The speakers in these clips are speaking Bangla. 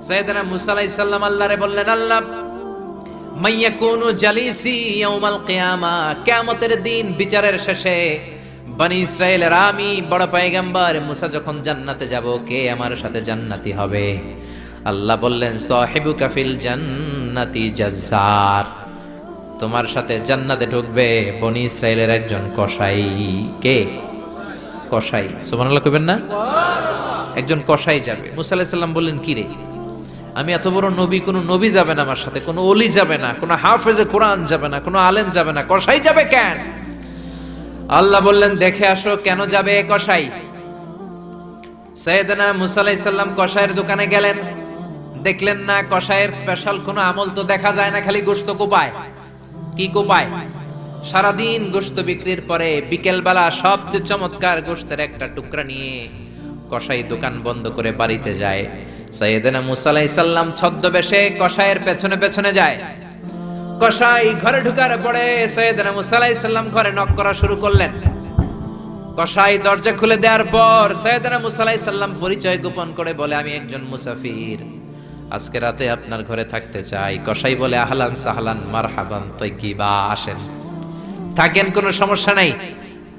সাইয়েদনা মুসা আলাইহিস সালাম আল্লাহরে বললেন, আল্লাহ মাইয়াকুনু জালিসি ইয়াউমাল কিয়ামা, কিয়ামতের দিন বিচারের শেষে বনি ইসরাইলের আমি বড় পয়গম্বর মুসা যখন জান্নাতে যাব, কে আমার সাথে জান্নাতি হবে? আল্লাহ বললেন, সাহিবুকা ফিল জান্নাতি জাজ্জার, তোমার সাথে জান্নাতে ঢুকবে বনি ইসরাইলের একজন কসাই। কে? কসাই। সুবহানাল্লাহ কইবেন না? একজন কসাই যাবে। মুসা আলাইহিস সালাম বললেন, কি রে, আমি এত বড় নবী, কোন নবী যাবে না আমার সাথে, কোন ওলি যাবে না, কোন হাফেজে কোরআন যাবে না, কোন আলেম যাবে না, কসাই যাবে কেন? আল্লাহ বললেন, দেখে আসো কেন যাবে কসাই। সাইয়েদনা মুসা আলাইহিস সালাম কসাইয়ের দোকানে গেলেন, দেখলেন না কসাইয়ের স্পেশাল কোন আমল তো দেখা যায় না, খালি গোশত কোপায়। কি কোপায়? সারাদিন গোশত বিক্রির পরে বিকেল বেলা সবচেয়ে চমৎকার গোশতের একটা টুকরা নিয়ে কসাই দোকান বন্ধ করে বাড়িতে যায়। সাইয়েদনা মুসা আলাইহিস সালাম ছদ্মবেশে কসাইয়ের পেছনে পেছনে যায়। কসাই ঘরে ঢুকার পরে সাইয়েদনা মুসা আলাইহিস সালাম ঘরে নক করা শুরু করলেন। কসাই দরজা খুলে দেওয়ার পর সাইয়েদনা মুসা আলাইহিস সালাম পরিচয় গোপন করে বলে, আমি একজন মুসাফির, আজকে রাতে আপনার ঘরে থাকতে চাই। কসাই বলে, আহলান সাহলান মারহাবান তাইয়্যিবা, আসেন থাকেন, কোনো সমস্যা নাই,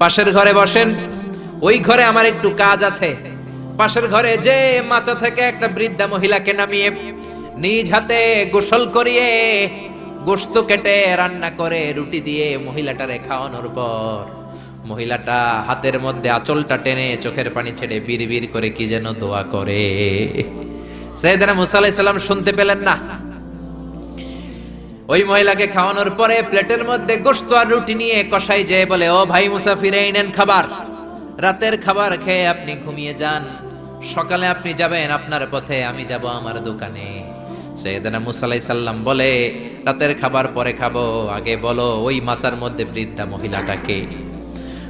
পাশের ঘরে বসেন, ওই ঘরে আমার একটু কাজ আছে। পাশের ঘরে যে মাচা থেকে একটা বৃদ্ধা মহিলাকে নামিয়ে নিজ হাতে গোসল করিয়ে গোশত কেটে রান্না করে রুটি দিয়ে মহিলাটারে খাওয়ানোর পর মহিলাটা হাতের মধ্যে আঁচলটা টেনে চোখের পানি ছেড়ে বিড়বিড় করে কি যেন দোয়া করে। সাইয়েদনা মুসা আলাইহিস সালাম শুনতে পেলেন না। ওই মহিলাকে খাওয়ানোর পরে প্লেটের মধ্যে গোশত আর রুটি নিয়ে কসাই যেয়ে বলে, ও ভাই মুসাফির, এই নেন খাবার, রাতের খাবার খেয়ে আপনি ঘুমিয়ে যান, সকালে আপনি যাবেন আপনার পথে, আমি যাব আমার দোকানে। সাইয়েদনা মুসা আলাইহিস সালাম বলে, রাতের খাবার পরে খাবো, আগে বলো ওই মাচার মধ্যে বৃদ্ধা মহিলাটাকে।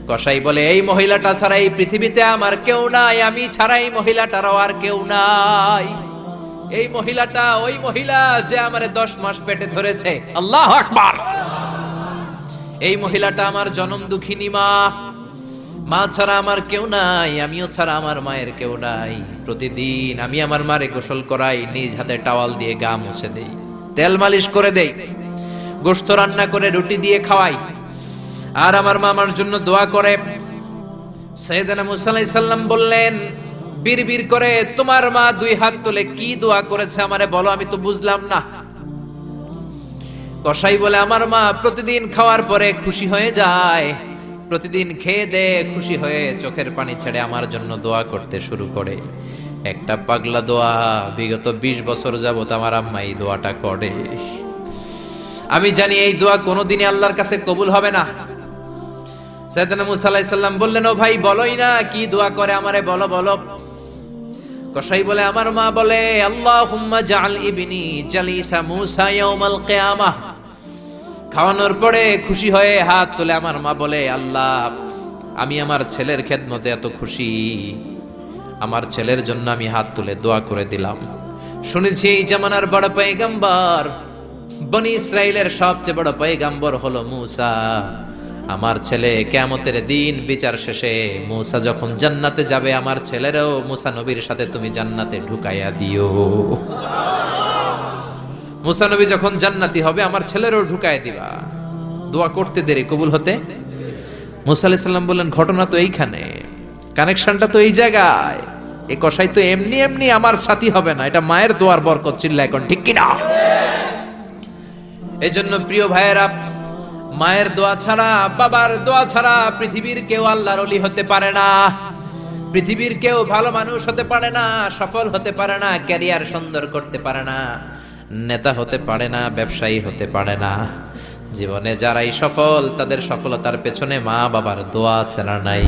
কসাই বলে, এই মহিলাটা ছাড়া এই পৃথিবীতে আমার কেউ নাই, আমি ছাড়া এই মহিলাটারও আর কেউ নাই। এই মহিলাটা ওই মহিলা যে আমারে 10 মাস পেটে ধরেছে। আল্লাহু আকবার। এই মহিলাটা আমার জনম দুঃখিনী মা, মা ছাড়া আমার কেউ নাই, আমিও ছাড়া আমার মায়ের কেউ নাই। প্রতিদিন আমি আমার মারে গোসল করাই, নিজ হাতে টাওয়াল দিয়ে গা মুছে দেই, তেল মালিশ করে দেই, গোশত রান্না করে রুটি দিয়ে খাওয়াই, আর আমার মা আমার জন্য দোয়া করে। সাইয়েদনা মুসা আলাইহিস সালাম বললেন, বিড়বিড় করে তোমার মা 2 হাত তুলে কি দোয়া করেছে আমারে বলো, আমি তো বুঝলাম না। কসাই বলে, আমার মা প্রতিদিন খাওয়ার পরে খুশি হয়ে যায়, প্রতিদিন খেয়ে দে খুশি হয়ে চোখের পানি ছেড়ে আমার জন্য দোয়া করতে শুরু করে। একটা পাগলা দোয়া, বিগত 20 বছর যাবত আমার আম্মা এই দোয়াটা করে। আমি জানি এই দোয়া কোনোদিনই আল্লাহর কাছে কবুল হবে না। সাইয়েদনা মুসা আলাইহিস সালাম বললেন, ও ভাই বলোই না কি দোয়া করে, আমারে বলো বলো। কসাই বলে, আমার মা বলে, আল্লাহুম্মা জাআল ইবনি জালিসা মুসা ইয়াউমাল কিয়ামাহ। খাওয়ানোর পরে খুশি হয়ে হাত তুলে আমার মা বলে, আল্লাহ আমি আমার ছেলের খেদমতে এত খুশি, আমার ছেলের জন্য আমি হাত তুলে দোয়া করে দিলাম। শুনেছি এই জামানার বড় পয়গম্বর, বনি ইসরাইলের সবচেয়ে বড় পয়গম্বর হলো মুসা। আমার ছেলে কিয়ামতের দিন বিচার শেষে মুসা যখন জান্নাতে যাবে, আমার ছেলেরও মুসা নবীর সাথে তুমি জান্নাতে ঢুকাইয়া দিও। মুসা নবী যখন জান্নাতি হবে, আমার ছেলেরও ঢুকায় দিবা। দোয়া করতে দেরি, কবুল হতে। মুসা আলাইহিস সালাম বললেন, ঘটনা তো এইখানে, কানেকশনটা তো এই জায়গায়। এই কসাই তো এমনি এমনি আমার সাথী হবে না, এটা মায়ের দোয়ার বরকত। চিল্লা এখন ঠিক কিনা? এই জন্য প্রিয় ভাইয়েরা, মায়ের দোয়া ছাড়া, বাবার দোয়া ছাড়া পৃথিবীর কেউ আল্লাহর ওলি হতে পারে না, পৃথিবীর কেউ ভালো মানুষ হতে পারে না, সফল হতে পারে না, ক্যারিয়ার সুন্দর করতে পারে না, নেতা হতে পারে না, ব্যবসায়ী হতে পারে না। জীবনে যারাই সফল, তাদের সফলতার পেছনে মা বাবার দোয়া ছাড়া নাই।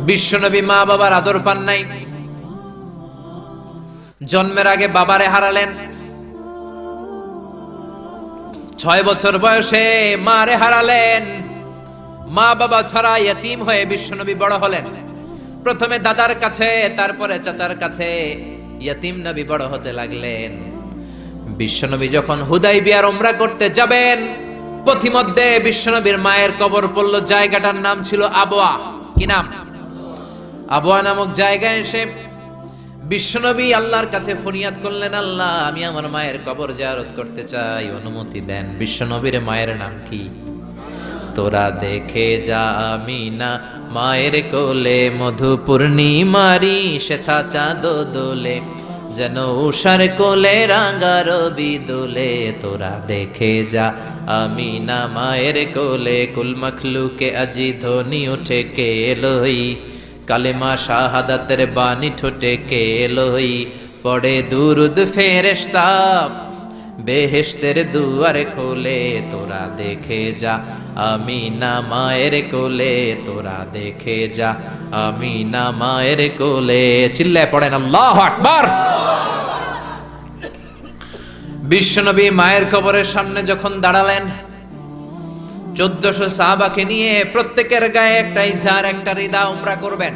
বিশ্বনবী মা বাবার আদর পান নাই, জন্মের আগে বাবারে হারালেন, 6 বছর বয়সে মারে হারালেন। মা বাবা ছাড়া ইয়তীম হয়ে বিশ্বনবী বড় হলেন। প্রথমে দাদার কাছে, তারপরে চাচার কাছে ইয়তীম নবী বড় হতে লাগলেন। বিশ্বনবী যখন হুদাইবিয়ার উমরা করতে যাবেন, পথিমধ্যে বিশ্বনবীর মায়ের কবর পড়ল। জায়গাটার নাম ছিল আবওয়া। কি নাম? আবওয়া নামক জায়গায় এসে বিশ্বনবী আল্লাহর কাছে ফরিয়াদ করলেন, আল্লাহ আমি আমার মায়ের কবর জিয়ারত করতে চাই, অনুমতি দেন। বিশ্বনবীর মায়ের নাম কি? তোরা দেখে যা আমিনা মায়ের কোলে, মধু পূর্ণিমারি শেথা চাঁদ দোলে, যেন উষার কোলে রাঙা রবি দোলে। তোরা দেখে যা আমিনা মায়ের কোলে, কুল মখলুকে আজি ধ্বনি উঠে কে লই, কালেমা শাহাদাতের বাণী ঠোঁটে কে লই, পড়ে দুরুদ ফেরেশতা বেহেশতের দুয়ার খোলে। তোরা দেখে যা আমিনা মায়ের কোলে, তোরা দেখে যা আমিনা মায়ের কোলে। চিল্লায় পড়েন আল্লাহু আকবার। বিশ্বনবী মায়ের কবরের সামনে যখন দাঁড়ালেন, 1400 সাহাবাকে নিয়ে প্রত্যেকের গায়ে একটা ইজার একটা রিদা উমরা করবেন।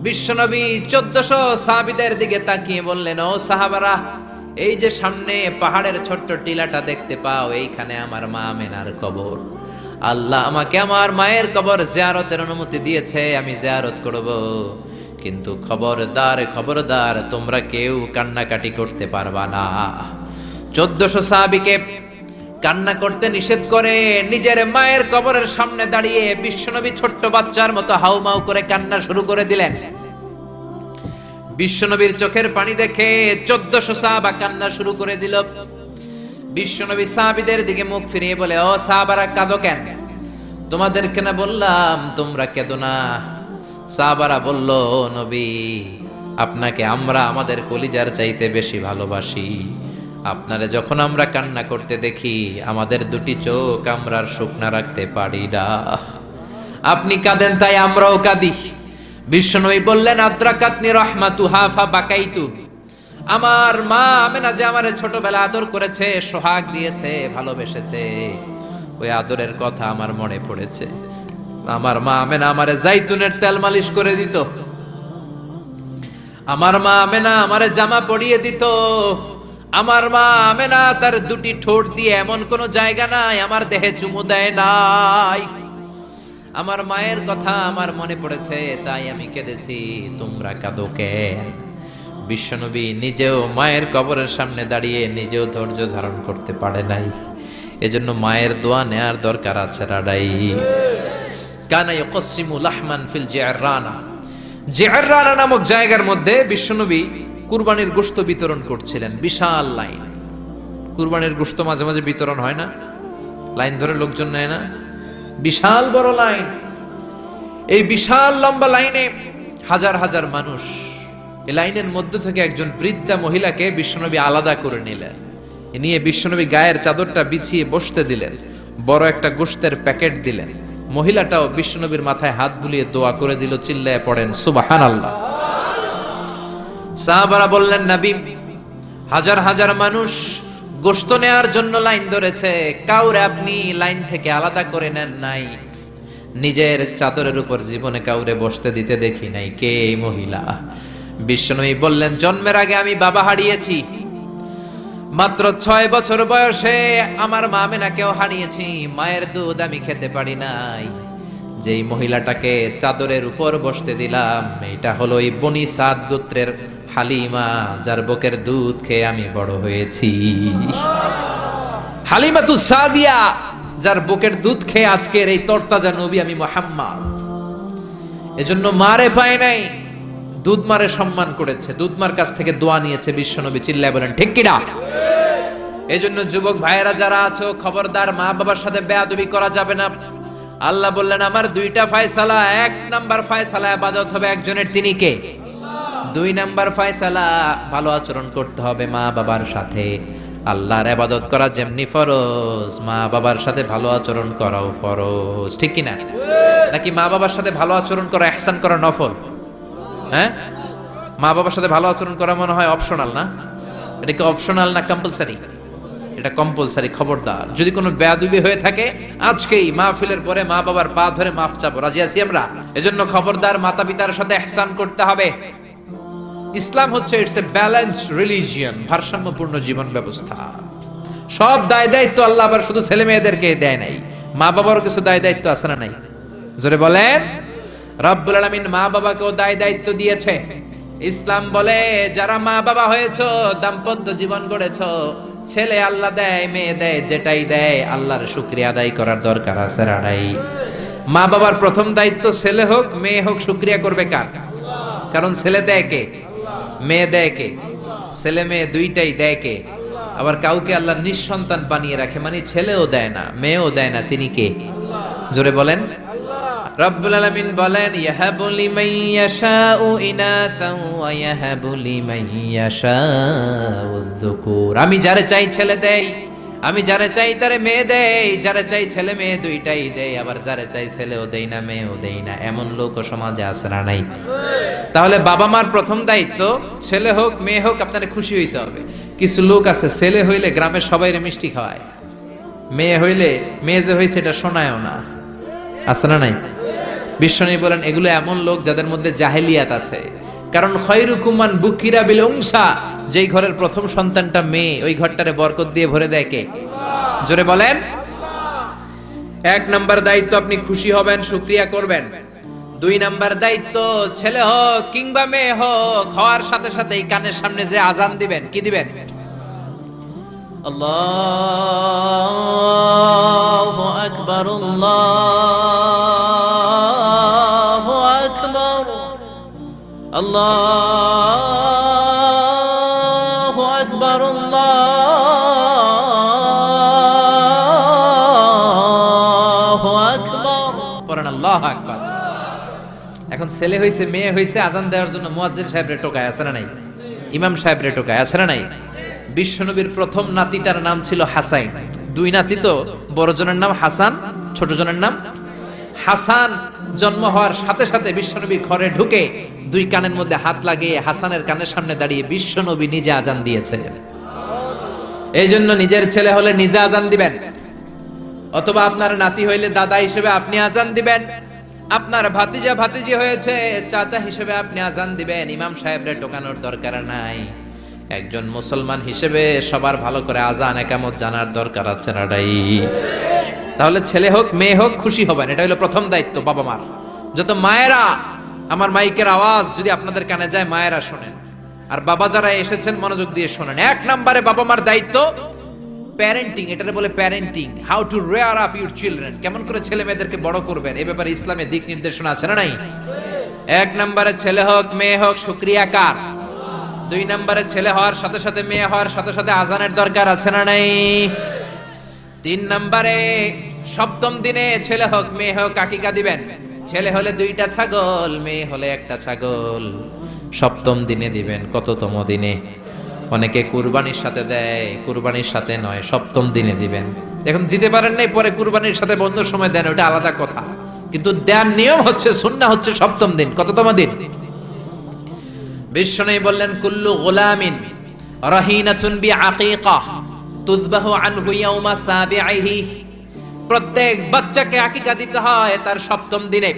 বিশ্বনবী 1400 সাহাবীদের দিকে তাকিয়ে বললেন, ও সাহাবারা, এই যে সামনে পাহাড়ের ছোট্ট টিলাটা দেখতে পাও, এইখানে আমার মা আমেনার কবর। আল্লাহ আমাকে আমার মায়ের কবর জিয়ারতের অনুমতি দিয়েছে, আমি জিয়ারত করব। কিন্তু খবরদার খবরদার, তোমরা কেউ কান্নাকাটি করতে পারবা না। 1400 সাহাবীকে কান্না করতে নিষেধ করে নিজের মায়ের কবরের সামনে দাঁড়িয়ে বিশ্বনবী ছোট্ট বাচ্চার মতো হাউমাউ করে কান্না শুরু করে দিলেন। বিশ্বনবীর চোখের পানি দেখে 1400 সাহাবা কান্না শুরু করে দিল। বিশ্বনবী সাহাবীদের দিকে মুখ ফিরিয়ে বলে, ও সাহাবারা কাঁদো কেন? তোমাদেরকে না বললাম তোমরা কেঁদো না? সাহাবারা বলল, ও নবী, আপনাকে আমরা আমাদের কলিজার চাইতে বেশি ভালোবাসি। আপনারে যখন আমরা কান্না করতে দেখি, আমাদের দুটি চোখ আমরা আর শুকনা রাখতে পারি না। আপনি কাঁদেন তাই আমরাও কাঁদি। বিশ্বনবী বললেন, আদ্রাকাতনি রাহমাতুহা ফাবাকাইতু। আমার মা আমেনা যে আমারে ছোটবেলা আদর করেছে, সোহাগ দিয়েছে, ভালোবেসেছে, ওই আদরের কথা আমার মনে পড়েছে। আমার মা আমেনা আমারে জাইতুনের তেল মালিশ করে দিত, আমার মা আমেনা আমারে জামা পরিয়ে দিত, আমার মা আমেনা তার দুটি ঠোঁট দিয়ে এমন কোন জায়গা নাই আমার দেহে চুমু দেয় নাই। আমার মায়ের কথা আমার মনে পড়েছে, তাই আমি কেঁদেছি, তোমরা কাঁদো কেন? বিশ্বনবী নিজেও মায়ের কবরের সামনে দাঁড়িয়ে নিজেও ধৈর্য ধারণ করতে পারে নাই। এজন্য মায়ের দোয়া নেয়ার দরকার আছে রাডাই। কানা ইয়াকসিমু লাহমান ফিল জিআরানা। জিআরানা নামক জায়গার মধ্যে বিশ্বনবী কুরবানির গোশত বিতরণ করছিলেন। বিশাল লাইন। কুরবানির গোশত মাঝে মাঝে বিতরণ হয় না, লাইন ধরে লোকজন নেয় না, বিশাল বড় লাইন। এই বিশাল লম্বা লাইনে হাজার হাজার মানুষ। এই লাইনের মধ্য থেকে একজন বৃদ্ধা মহিলাকে বিশ্বনবী আলাদা করে নিলেন, নিয়ে বিশ্বনবী গায়ের চাদরটা বিছিয়ে বসতে দিলেন, বড় একটা গোশতের প্যাকেট দিলেন। মহিলাটাও বিশ্বনবীর মাথায় হাত বুলিয়ে দোয়া করে দিল। চিল্লায় পড়েন সুবহানাল্লাহ। সাহাবারা বললেন, নবী, হাজার হাজার মানুষ গোশত নেয়ার জন্য লাইন ধরেছে, কাউরে আপনি লাইন থেকে আলাদা করে নেন নাই, নিজের চাদরের উপর জীবনে কাউরে বসতে দিতে দেখি নাই। কে এই মহিলা? বিশ্বনবী বললেন, জন্মের আগে আমি বাবা হারিয়েছি, মাত্র 6 বছর বয়সে আমার মা আমেনাকেও হারিয়েছি, মায়ের দুধ আমি খেতে পারি নাই। যেই মহিলাটাকে চাদরের উপর বসতে দিলাম, এটা হলো এই বনি সাদ গোত্রের হালিমা, যার বুকের দুধ খেয়ে আমি বড় হয়েছি। হালিমাতু সাদিয়া, যার বুকের দুধ খেয়ে আজকের এই তরতাজা নবী আমি মুহাম্মদ। এজন্য মারে পায় নাই, দুধ মারে সম্মান করেছে, দুধ মার কাছ থেকে দোয়া নিয়েছে বিশ্বনবী। চিল্লায় বলেন ঠিক কিনা? এজন্য যুবক ভাইয়েরা যারা আছো, খবরদার মা বাবার সাথে বেয়াদবি করা যাবে না। আল্লাহ বললেন, আমার দুইটা ফয়সালা। 1 নাম্বার ফয়সালা ইবাদত হবে একজনের, তিনি কে? 2 নাম্বার ফয়সালা ভালো আচরণ করতে হবে মা বাবার সাথে। আল্লাহর ইবাদত করা যেমনি ফরজ, মা বাবার সাথে ভালো আচরণ করাও ফরজ। ঠিক কিনা? নাকি মা বাবার সাথে ভালো আচরণ করা, ইহসান করা নফল? হ্যাঁ, মা বাবার সাথে ভালো আচরণ করা মনে হয় অপশনাল না? এটা কি অপশনাল না কম্পালসারি? এটা কম্পালসারি। খবরদার, যদি কোনো বেয়াদবি হয়ে থাকে আজকেই মাহফিলের পরে মা বাবার পা ধরে মাফ চাবো। রাজি আছি আমরা? এজন্য খবরদার, মাতা পিতার সাথে ইহসান করতে হবে। ইসলাম হচ্ছে ইটস এ ব্যালেন্সড রিলিজিয়ন, ভারসাম্যপূর্ণ জীবন ব্যবস্থা। সব দায় দায়িত্ব আল্লাহ আবার শুধু ছেলে মেয়েদেরকে দেয় নাই, মা বাবারও কিছু দায় দায়িত্ব আছে না নাই? জোরে বলেন। রব্বুল আলামিন মা বাবাকেও দায় দায়িত্ব দিয়েছে। ইসলাম বলে যারা মা বাবা হয়েছো, দাম্পত্য জীবন গড়েছো, ছেলে আল্লাহ দেয়, মেয়ে দেয়, যেটাই দেয় আল্লাহর শুকরিয়া আদায় করার দরকার আছে রাড়াই। মা বাবার প্রথম দায়িত্ব ছেলে হোক মেয়ে হোক শুকরিয়া করবে কার? কারণ ছেলে দেয় কে? মেয়ে দেয় কে? ছেলে মেয়ে দুইটাই দেয় কে? আবার কাউকে আল্লাহ নিঃসন্তান বানিয়ে রাখে, মানে ছেলেও দেয় না মেয়েও দেয় না, তিনি কে? জোরে বলেন। রব্বুল আলামিন বলেন ইয়াহাবু লিমান ইয়াশাউ ইনাসান ওয়া ইয়াহাবু লিমান ইয়াশাউ যুকুর। আমি যারে চাই ছেলে দেই, আমি যারে চাই তারে মেয়ে দেই, যারে চাই ছেলে মেয়ে দুইটাই দেই, আবার যারে চাই ছেলেও দেই না মেয়েও দেই না, এমন লোক সমাজে আছে না নাই? তাহলে বাবা মার প্রথম দায়িত্ব ছেলে হোক মেয়ে হোক আপনারে খুশি হইতে হবে। কিছু লোক আছে ছেলে হইলে গ্রামের সবাইরে মিষ্টি খাওয়ায়, মেয়ে হইলে মেয়ে যে হইছে এটা শোনায়ও না, আছে না নাই? বিশ্বনবী বলেন এগুলো এমন লোক যাদের মধ্যে জাহেলিয়াত আছে। কারণ খয়রুকুম মান বুকিরা বিল উনসা, যেই ঘরের প্রথম সন্তানটা মেয়ে ওই ঘরটারে বরকত দিয়ে ভরে দেয় কে? জোরে বলেন। এক নাম্বার দায়িত্ব আপনি খুশি হবেন, শুকরিয়া করবেন। দুই নাম্বার দায়িত্ব ছেলে হোক কিংবা মেয়ে হোক, হওয়ার সাথে সাথে এই কানের সামনে যে আজান দিবেন, কি দিবেন? আল্লাহু আকবার, আল্লাহু আকবার, আল্লাহু আকবার, আল্লাহু আকবার, পড়েন আল্লাহু আকবার। এখন ছেলে হইছে মেয়ে হইছে, আজান দেওয়ার জন্য মুয়াজ্জিন সাহেবরে টোকায়, আছে না নাই? ইমাম সাহেবরে টোকায়, আছে না নাই? বিশ্বনবীর প্রথম নাতিটার নাম ছিল হাসাইন। দুই নাতি তো, বড় জনের নাম হাসান, ছোট জনের নাম হাসান। জন্ম হওয়ার সাথে সাথে বিশ্বনবী ঘরে ঢুকে দুই কানের মধ্যে হাত লাগিয়ে হাসানের কানের সামনে দাঁড়িয়ে বিশ্বনবী নিজে আজান দিয়েছেন। এই জন্য নিজের ছেলে হলে নিজে আজান দিবেন, অথবা আপনার নাতি হইলে দাদা হিসেবে আপনি আজান দিবেন, আপনার ভাতিজা ভাতিজি হয়েছে চাচা হিসেবে আপনি আজান দিবেন। ইমাম সাহেবরে টোকানোর দরকার নাই। একজন মুসলমান হিসেবে সবার ভালো করে আজান একামত জানার দরকার আছে না? তাহলে ছেলে হোক মেয়ে হোক খুশি হবেন, এটা হলো প্রথম দায়িত্ব বাবা মার। যত মায়েরা, আমার মাইকের আওয়াজ যদি আপনাদের কানে যায় মায়েরা শোনেন, আর বাবা যারা এসেছেন মনোযোগ দিয়ে শোনেন। এক নম্বরে বাবা মার দায়িত্ব প্যারেন্টিং, এটারে বলে parenting, how to rare up your children, কেমন করে ছেলে মেয়েদেরকে বড় করবেন এ ব্যাপারে ইসলামে দিক নির্দেশনা আছে না নাই? এক নম্বরে ছেলে হোক মেয়ে হোক শুকরিয়া কার? দুই নম্বরে ছেলে হওয়ার সাথে সাথে মেয়ে হওয়ার সাথে সাথে আজানের দরকার আছে না নাই? তিন নম্বরে সপ্তম দিনে ছেলে হোক মেয়ে হোক আকিকা দিবেন। ছেলে হলে দুইটা ছাগল, মেয়ে হলে একটা ছাগল, সপ্তম দিনে দিবেন। কততম দিনে? অনেকে কুরবানির সাথে দেয়, কুরবানির সাথে নয়, সপ্তম দিনে দিবেন। এখন দিতে পারেন নাই, পরে কুরবানির সাথে বন্ধুর সময় দেন, ওটা আলাদা কথা, কিন্তু দেন নিয়ম হচ্ছে সুন্নাহ হচ্ছে সপ্তম দিন। কততম দিন? বিশ্বনবী বললেন কুল্লু গুলামিন রাহিনাতুন বিআকিকাহ তুযবাহু আনহু ইয়াওমা সাবিহি, প্রত্যেক বাচ্চাকে আকিকা দিতে হয় তার সপ্তম দিনে।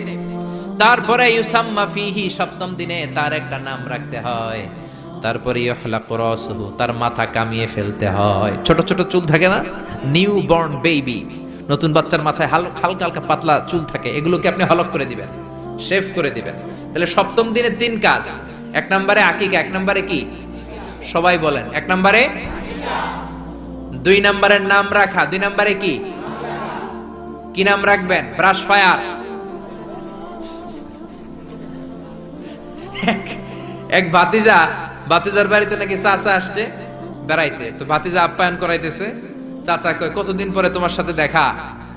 তারপরে ইউসাম্মা ফিহি, সপ্তম দিনে তার একটা নাম রাখতে হয়। তারপরে ইহলাকু রাসুহু, তার মাথা কামিয়ে ফেলতে হয়। ছোট ছোট চুল থাকে না, নিউ বর্ন বেবি, নতুন বাচ্চার মাথায় হালকা হালকা পাতলা চুল থাকে, এগুলোকে আপনি হলক করে দিবেন, শেভ করে দিবেন। তাহলে সপ্তম দিনে তিন কাজ। এক নম্বরে আকিকা, এক নম্বরে কি? সবাই বলেন। এক নম্বরে দুই নম্বরের নাম রাখা, দুই নম্বরে কি? কি নাম রাখবেন? Brush fire. এক ভাতিজার বাড়িতে নাকি চাচা আসছে বেড়াইতে, তো ভাতিজা আপ্যায়ন করাইতেছে। চাচা কয় কতদিন পরে তোমার সাথে দেখা,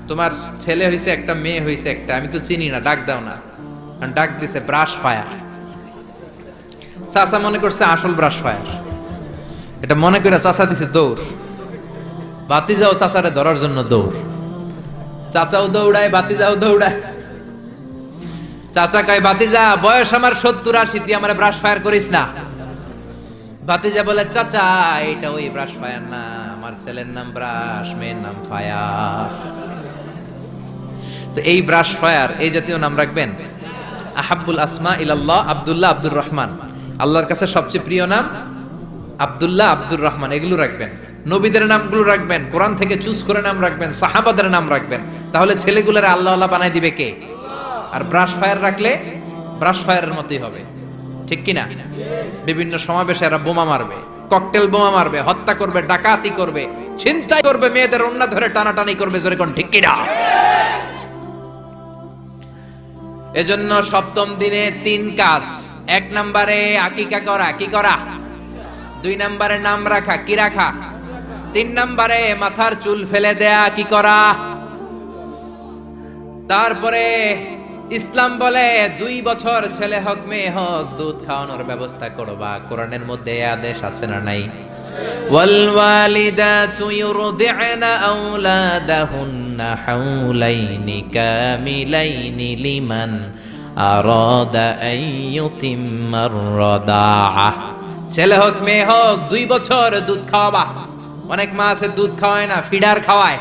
তোমার ছেলে হইছে একটা মেয়ে হইছে একটা, আমি তো চিনি না, ডাক দাও না। ডাক দিছে ব্রাশ ফায়ার। চাচা মনে করছে আসল ব্রাশ ফায়ার, এটা মনে করে চাচা দিছে দৌড়। ভাতিজাও চাচারে ধরার জন্য দৌড়, চাচাও দৌড়ায় ভাতিজাও দৌড়ায়। চাচা কয় ভাতিজা বয়স আমার 70-80, তুই আমার ব্রাশ ফায়ার করিস না। ভাতিজা বলে চাচা এটা ওই ব্রাশ ফায়ার না, আমার ছেলের নাম ব্রাশ, মেয়ের নাম ফায়ার। তো এই ব্রাশ ফায়ার এই জাতীয় নাম রাখবেন। আহাব্বুল আসমা ইলাল্লাহ আব্দুল্লাহ আব্দুর রহমান, আল্লাহর কাছে সবচেয়ে প্রিয় নাম আব্দুল্লাহ আব্দুর রহমান, এগুলো রাখবেন। নবীদের নামগুলো রাখবেন, কোরআন থেকে চুজ করে নাম রাখবেন, সাহাবাদের নাম রাখবেন। তাহলে ছেলেগুলোর আল্লাহ আল্লাহ বানাই দিবে কে? আর ব্রাশ ফায়ার রাখলে ব্রাশ ফায়ারের মতোই হবে। ঠিক কিনা? বিভিন্ন সমাবেশে এরা বোমা মারবে, ককটেল বোমা মারবে, হত্যা করবে, ডাকাতি করবে, ছিনতাই করবে, মেয়েদের ওন্না ধরে টানাটানি করবে, জোরে কোন ঠিক কিনা? এজন্য সপ্তম দিনে 3 কাজ। 1 নম্বরে আকিকা করা, কি করা? 2 নম্বরে নাম রাখা, কি রাখা? 3 নম্বরে মাথার চুল ফেলে দেয়া, কি করা? তারপরে ইসলাম বলে 2 বছর ছেলে হোক মেয়ে হোক দুধ খাওয়ানোর ব্যবস্থা করবা। কোরআনের মধ্যে এই আদেশ আছে না নাই? ওয়াল ওয়ালিদাতু ইউরদি'না আওলাদাহুন্না হাওলাইনি কামিলাইনি লিমান আরাদা আন ইউতিম্মার রাদাআ। ছেলে হোক মেয়ে হোক 2 বছর দুধ খাওয়াবা। অনেক মা আছে দুধ খাওয়ায় না, ফিডার খাওয়ায়,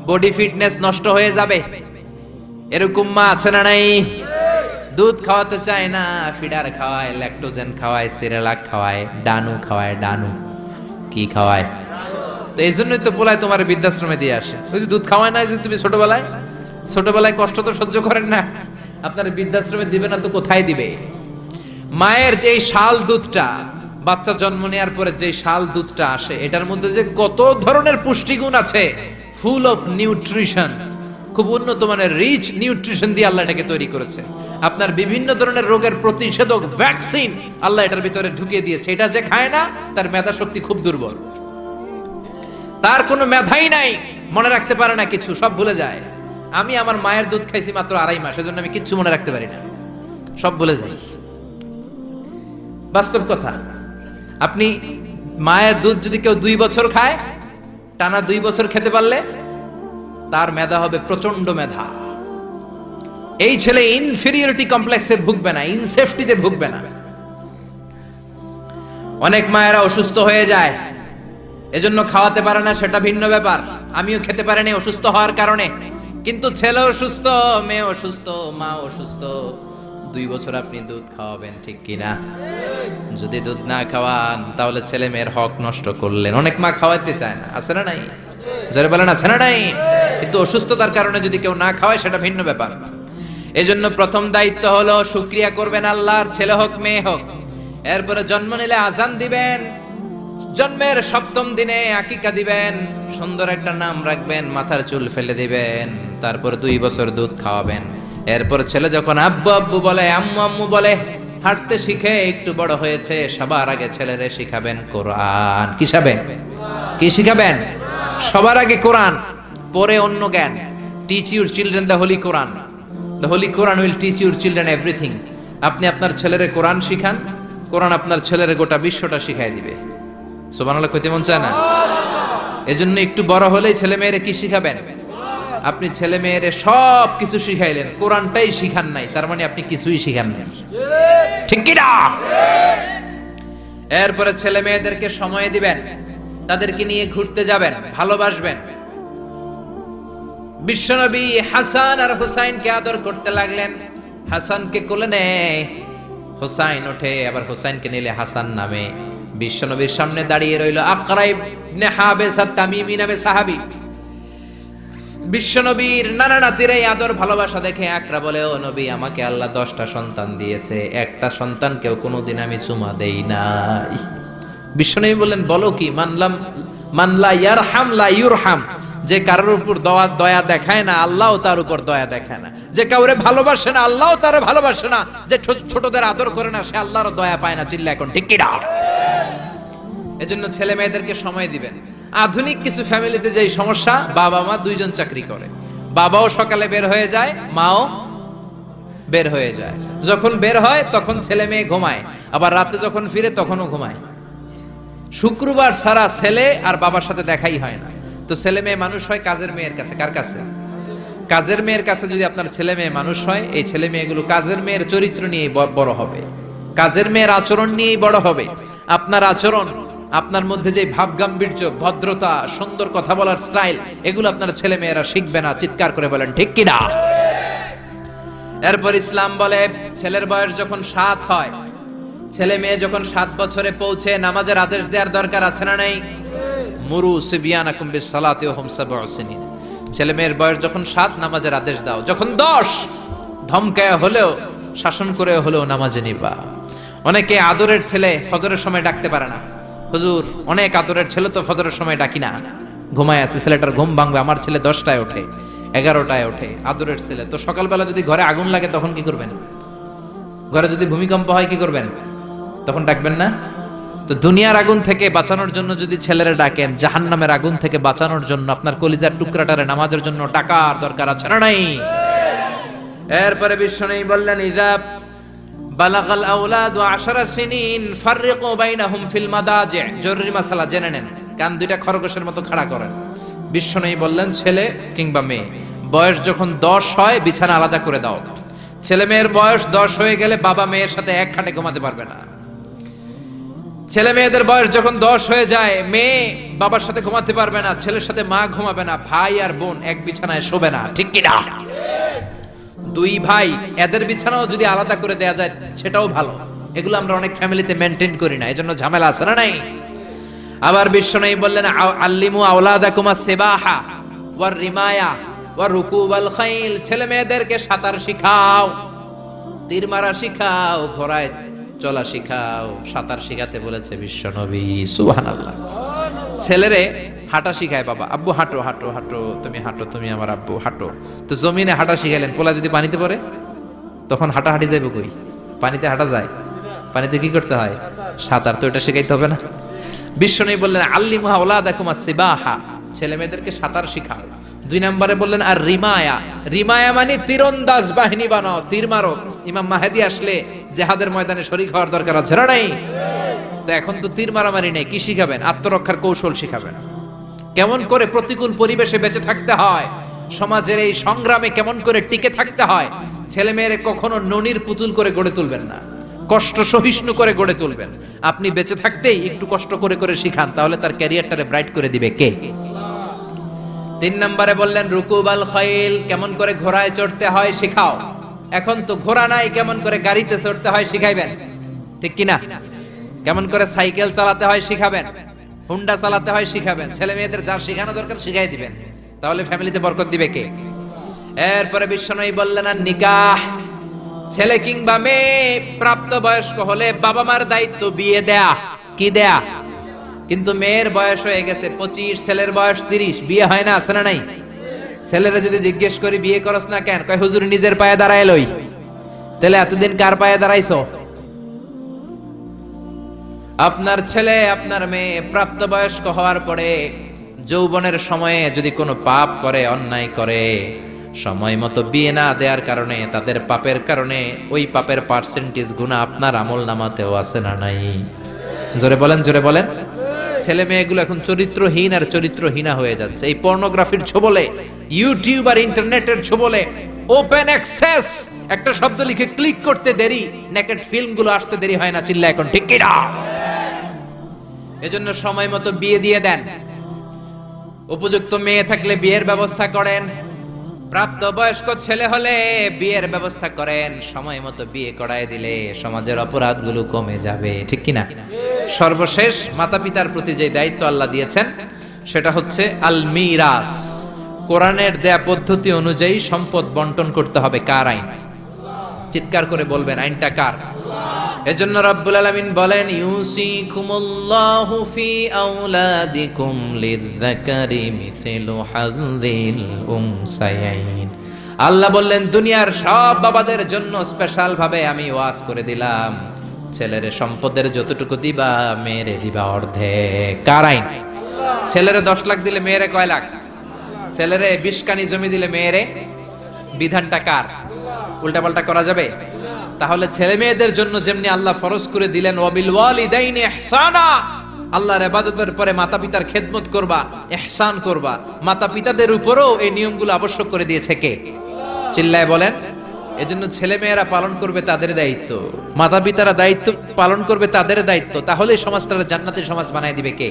বডি ফিটনেস নষ্ট হয়ে যাবে, এরকম মা আছে না নাই? দুধ খাওয়াতে চায় না, ফিডার খাওয়ায়, ল্যাকটোজেন খাওয়ায়, সিরিয়ালাক খাওয়ায়, ডানু খাওয়ায়। ডানু কি খাওয়ায়? তো এই জন্যই তো বলায় তোমার বৃদ্ধাশ্রমে দিয়ে আসে। ওই যে দুধ খাওয়ায় না, যে তুমি ছোটবেলায় কষ্ট তো সহ্য করেন না, আপনার বৃদ্ধাশ্রমে দিবে না তো কোথায় দিবে? মায়ের যে শাল দুধটা, বাচ্চা জন্ম নেওয়ার পরে যে শাল দুধটা আসে, এটার মধ্যে যে কত ধরনের পুষ্টিগুণ আছে, ফুল অফ নিউট্রিশন, খুব উন্নত মানের রিচ নিউট্রিশন দিয়ে আল্লাহ এটাকে তৈরি করেছে। আপনার বিভিন্ন ধরনের রোগের প্রতিষেধক ভ্যাকসিন আল্লাহ এটার ভিতরে ঢুকিয়ে দিয়েছে। এটা যে খায় না, তার মেধা শক্তি খুব দুর্বল, তার কোনো মেধাই নাই, মনে রাখতে পারে না কিছু, সব ভুলে যায়। আমি আমার মায়ের দুধ খাইছি মাত্র 2.5 মাস, এজন্য আমি কিচ্ছু মনে রাখতে পারি না, সব ভুলে যাই। বাস্তব কথা। আপনি মায়ের দুধ যদি কেউ 2 বছর খায়, টানা 2 বছর খেতে পারলে তার মেধা হবে প্রচন্ড মেধা। এই ছেলে ইনফেরিয়রিটি কমপ্লেক্সে ভুগবে না, ইনসেফটিতে ভুগবে না। অনেক মায়েরা অসুস্থ হয়ে যায়, এজন্য খাওয়াতে পারে না, সেটা ভিন্ন ব্যাপার। আমিও খেতে পারিনি অসুস্থ হওয়ার কারণে, কিন্তু ছেলে অসুস্থ, মেয়ে অসুস্থ, মা অসুস্থ, 2 বছর আপনি দুধ খাওয়াবেন, ঠিক কিনা? যদি দুধ না খাওয়ান তাহলে ছেলে মেয়ের হক নষ্ট করলেন। অনেক মা খাওয়াতে চায় না, আছে না নাই? যারা বলেন আছে না নাই? কিন্তু অসুস্থতার কারণে যদি কেউ না খাওয়ায় সেটা ভিন্ন ব্যাপার। এজন্য প্রথম দায়িত্ব হলো শুকরিয়া করবেন আল্লাহর, ছেলে হোক মেয়ে হোক। এরপরে জন্ম নিলে আজান দিবেন, জন্মের 7ম দিনে আকিকা দিবেন, সুন্দর একটা নাম রাখবেন, মাথার চুল ফেলে দিবেন, তারপর 2 বছর দুধ খাওয়াবেন। এরপর ছেলে যখন আব্বু আব্বু বলে, আম্মু আম্মু বলে, হাঁটতে শিখে একটু বড় হয়েছে, সবার আগে ছেলেরে শিখাবেন কোরআন। কি শিখাবেন? সবার আগে কোরআন, পরে অন্য জ্ঞান। Teach your children the Holi Quran. The Holi Quran will teach your children everything. আপনি আপনার ছেলেরে কোরআন শিখান, কোরআন আপনার ছেলেরে গোটা বিশ্বটা শিখাই দিবে। সুবহানাল্লাহ কইতে মন চায় না? এজন্য একটু বড় হলেই ছেলে মেয়েরে কি শিখাবেন? আপনি ছেলে মেয়েরে সব কিছু শিখাইলেন, কোরআনটাই শিখান নাই, তার মানে আপনি কিছুই শিখান নাই, ঠিক কি না? এরপরে ছেলে মেয়েদেরকে সময় দিবেন, তাদেরকে নিয়ে ঘুরতে যাবেন, ভালোবাসবেন। বিশ্বনবী হাসান আর হুসাইনকে আদর করতে লাগলেন। হাসানকে কোলে নেয়, হুসাইন ওঠে, আবার হুসাইনকে নিলে হাসান নামে। বিশ্বনবীর সামনে দাঁড়িয়ে রইল আকরা ইবনে হাবিস আত-তামিমি নামে সাহাবী। বিশ্বনবীর নানা নাতির এই আদর ভালোবাসা দেখে আকরা বলে, ও নবী, আমাকে আল্লাহ 10টা সন্তান দিয়েছে, একটা সন্তানকেও কোনোদিন আমি চুমা দেই নাই। বিশ্বনবী বললেন, বলো কি? মানলা ইয়ারহাম লা ইউরহাম। যে কারোর উপর দয়া দেখায় না, আল্লাহও তার উপর দয়া দেখায় না। যে কাউরে ভালোবাসে না, আল্লাহও তার ভালোবাসে না। যে ছোটদের আদর করে না, সে আল্লাহর দয়া পায় না। চিল্লা এখন ঠিক কি না? এজন্য ছেলে মেয়েদেরকে সময় দিবেন। আধুনিক কিছু ফ্যামিলিতে যেই সমস্যা, বাবা মা 2 জন চাকরি করে, বাবাও সকালে বের হয়ে যায়, মাও বের হয়ে যায়। যখন বের হয় তখন ছেলে মেয়ে ঘুমায়, আবার রাতে যখন ফিরে তখনও ঘুমায়। শুক্রবার ছাড়া ছেলে আর বাবার সাথে দেখাই হয় না। তো ছেলে মেয়ে মানুষ হয় কাজের মেয়ের কাছে। কার কাছে? কাজের মেয়ের কাছে। যদি আপনার ছেলে মেয়ে মানুষ হয়, এই ছেলে মেয়েগুলো কাজের মেয়ের চরিত্র নিয়ে বড় হবে, কাজের মেয়ের আচরণ নিয়েই বড় হবে। আপনার আচরণ, আপনার মধ্যে যে ভাব গাম্ভীর্য, ভদ্রতা, সুন্দর কথা বলার স্টাইল, এগুলো আপনার ছেলে মেয়েরা শিখবে না। চিৎকার করে বলেন ঠিক কি না? এরপর ইসলাম বলে, ছেলের বয়স যখন 7 হয়, ছেলে মেয়ে যখন 7 বছরে পৌঁছে, নামাজের আদেশ দেওয়ার দরকার আছে না নাই? মুরু সিবিয়ানাকুম বিসসালাতি ওয়া হুম 7 সিনিন। ছেলে মেয়ের বয়স যখন 7, নামাজের আদেশ দাও। যখন 10, ধমকায় হলেও শাসন করে হলেও নামাজে নিবা। অনেকে আদরের ছেলে ফজরের সময় ডাকতে পারে না, হুজুর অনেক আদরের ছেলে তো ফজরের সময় ডাকি না, ঘুমায় আছে, ছেলেটার ঘুম ভাঙবে। আমার ছেলে 10টায় ওঠে, 11টায় ওঠে, আদরের ছেলে। তো সকালবেলা যদি ঘরে আগুন লাগে তখন কি করবেন? ঘরে যদি ভূমিকম্প হয় কি করবেন? তখন ডাকবেন না? তো দুনিয়ার আগুন থেকে বাঁচানোর জন্য যদি ছেলেরা ডাকেন, জাহান্নামের আগুন থেকে বাঁচানোর জন্য আপনার কলিজার টুকরাটারে নামাজের জন্য ডাকার দরকার আছে না নাই? এরপরে বিশ্বনবী বললেন, ইযা বালাগাল আওলাদু 10 সিনিন ফাররিকু বাইনাহুম ফিল মাদাজি। জরুরি মাসালা জেনে নেন, কান দুইটা খরগোশের মতো খাড়া করেন। বিশ্বনবী বললেন, ছেলে কিংবা মেয়ে বয়স যখন 10 হয় বিছানা আলাদা করে দাও। ছেলে মেয়ের বয়স 10 হয়ে গেলে বাবা মেয়ের সাথে এক খাটে ঘুমাতে পারবে না। ছেলে মেয়েদের বয়স যখন 10 হয়ে যায়, মেয়ে বাবার সাথে ঘুমাতে পারবে না, ছেলের সাথে মা ঘুমাবে না, ভাই আর বোন এক বিছানায় শোবে না, ঠিক কি না? দুই ভাই এদের বিছানাও যদি আলাদা করে দেয়া যায় সেটাও ভালো। এগুলো আমরা অনেক ফ্যামিলিতে মেনটেন করি না, এজন্য ঝামেলা আছে না নাই? আবার বিশ্বনবী বললেন, আল্লিমু আওলাদাকুমা সিবাহা ওয়ার রিমায়া ওয়া রুকুবাল খাইল। ছেলে মেয়েদেরকে সাঁতার শিখাও, তীর মারা শিখাও, ঘোড়ায় চলা শিখাও। সাঁতার শিখাতে বলেছে বিশ্বনবী, সুবহানাল্লাহ। ছেলেরে হাঁটা শিখায় বাবা, আব্বু হাঁটো হাঁটো হাঁটো, তুমি হাঁটো, তুমি আমার আব্বু হাঁটো। তো জমিনে হাঁটা শিখাইলেন, পোলা যদি পানিতে পড়ে তখন হাঁটাহাঁটি যাইব কই? পানিতে হাঁটা যায়? পানিতে কি করতে হয়? সাঁতার। তো এটা শিখাইতে হবে না? বিশ্বনবী বললেন, আল্লিমু আওলাদাকুমা সিবাহা, ছেলে মেয়েদেরকে সাঁতার শিখাও। 2 নম্বরে বললেন, আর রিমায়া। রিমায়া মানে তীরন্দাজ বাহিনী বানাও, তীর মারো। ইমাম মাহেদী আসলে জিহাদের ময়দানে শরীক হওয়ার দরকার আছে না নাই? তো এখন তো তীর মারামারি নেই, কি শিখাবেন? আত্মরক্ষার কৌশল শিখাবেন, কেমন করে প্রতিকূল পরিবেশে বেঁচে থাকতে হয়, সমাজের এই সংগ্রামে কেমন করে টিকে থাকতে হয়। ছেলে মেয়েরে কখনো ননির পুতুল করে গড়ে তুলবেন না, কষ্ট সহিষ্ণু করে গড়ে তুলবেন। আপনি বেঁচে থাকতেই একটু কষ্ট করে করে শিখান, তাহলে তার ক্যারিয়ারটারে ব্রাইট করে দিবে কে? 3 নম্বরে বললেন, রুকুবাল খাইল, কেমন করে ঘোড়ায় চড়তে হয় শিখাও। এখন তো ঘোড়া নাই, কেমন করে গাড়িতে চড়তে হয় শিখাইবেন, ঠিক কি না? কেমন করে সাইকেল চালাতে হয় শিখাবেন, হুন্ডা চালাতে হয় শিখাবেন। ছেলে মেয়েদের যা শেখানো দরকার শিখাই দিবেন, তাহলে ফ্যামিলিতে বরকত দিবে কে? এরপরে বিশ্বনবী বললেন, আর নিকাহ। ছেলে কিংবা মেয়ে প্রাপ্ত বয়স্ক হলে বাবা মার দায়িত্ব বিয়ে দেয়া, কি দেয়া? কিন্তু মেয়ের বয়স হয়ে গেছে 25, ছেলের বয়স 30, বিয়ে হয় না, আছে না নাই? ছেলেরা যদি জিজ্ঞেস করি বিয়ে করস না কেন, কয় হুজুর নিজের পায়ে দাঁড়ায় লই। তাহলে এতদিন কার পায়ে দাঁড়াইছো? আপনার ছেলে আপনার মেয়ে প্রাপ্তবয়স্ক হওয়ার পরে যৌবনের সময়ে যদি কোনো পাপ করে, অন্যায় করে, সময় মতো বিয়ে না দেওয়ার কারণে, তাদের পাপের কারণে ওই পাপের পার্সেন্টেজ গুনাহ আপনার আমল নামাতেও আছে না নাই? জোরে বলেন, জোরে বলেন। ছেলে মেয়েগুলো এখন চরিত্রহীন আর চরিত্রহীনা হয়ে যাচ্ছে এই পর্নোগ্রাফির ছোবলে, ইউটিউব আর ইন্টারনেটের ছোবলে। ওপেন অ্যাক্সেস একটা শব্দ লিখে ক্লিক করতে দেরি, নেকেড ফিল্মগুলো আসতে দেরি হয় না, চিল্লা এখন ঠিক কি না? এজন্য সময় মতো বিয়ে দিয়ে দেন। উপযুক্ত মেয়ে থাকলে বিয়ের ব্যবস্থা করেন, প্রাপ্ত বয়স্ক ছেলে হলে বিয়ের ব্যবস্থা করেন। সময় মতো বিয়ে করায় দিলে সমাজের অপরাধগুলো কমে যাবে, ঠিক কি না? সর্বশেষ মাতা পিতার প্রতি যে দায়িত্ব আল্লাহ দিয়েছেন সেটা হচ্ছে আল মিরাস। কোরআনের দেয়া পদ্ধতি অনুযায়ী সম্পদ বন্টন করতে হবে। কার আইন? চিৎকার করে বলবেন, আইনটা কার? এজন্য রব্বুল আলামিন বলেন, ইউসিকুমুল্লাহু ফি আওলাদিকুম লিযযাকারি মিসলু হাযযিল উনসায়াইন। আল্লাহ বললেন, দুনিয়ার সব বাবাদের জন্য স্পেশাল ভাবে আমি ওয়াজ করে দিলাম, ছেলের সম্পদের যতটুকু দিবা মেয়েরে দিবা অর্ধেক। কার আইন? ছেলেরে 10 লাখ দিলে মেয়েরে কয় লাখ? ছেলেরে 20 কানি জমি দিলে মেয়েরে? বিধানটা কার? উল্টাপাল্টা করা যাবে? তাহলে ছেলে মেয়েদের জন্য যেমনি আল্লাহ ফরজ করে দিলেন, ওয়াবিল ওয়ালিদাইনি ইহসানা, আল্লাহর ইবাদতের পরে মাতা পিতার খেদমত করবা, ইহসান করবা, মাতা পিতাদের উপরেও এই নিয়মগুলো আবশ্যক করে দিয়েছে কে? চিল্লায় বলেন। এজন্য ছেলে মেয়েরা পালন করবে তাদের দায়িত্ব, মাতা পিতারা দায়িত্ব পালন করবে তাদের দায়িত্ব। তাহলে সমাজটাকে জান্নাতি সমাজ বানায় দিবে কে?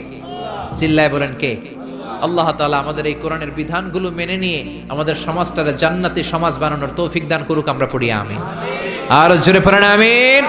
চিল্লায় বলেন কে? আল্লাহ তাআলা আমাদের এই কোরআনের বিধানগুলো মেনে নিয়ে আমাদের সমাজটাকে জান্নাতি সমাজ বানানোর তৌফিক দান করুক। আমরা পড়ি আমিন। আর জোরে পড়েন আমিন।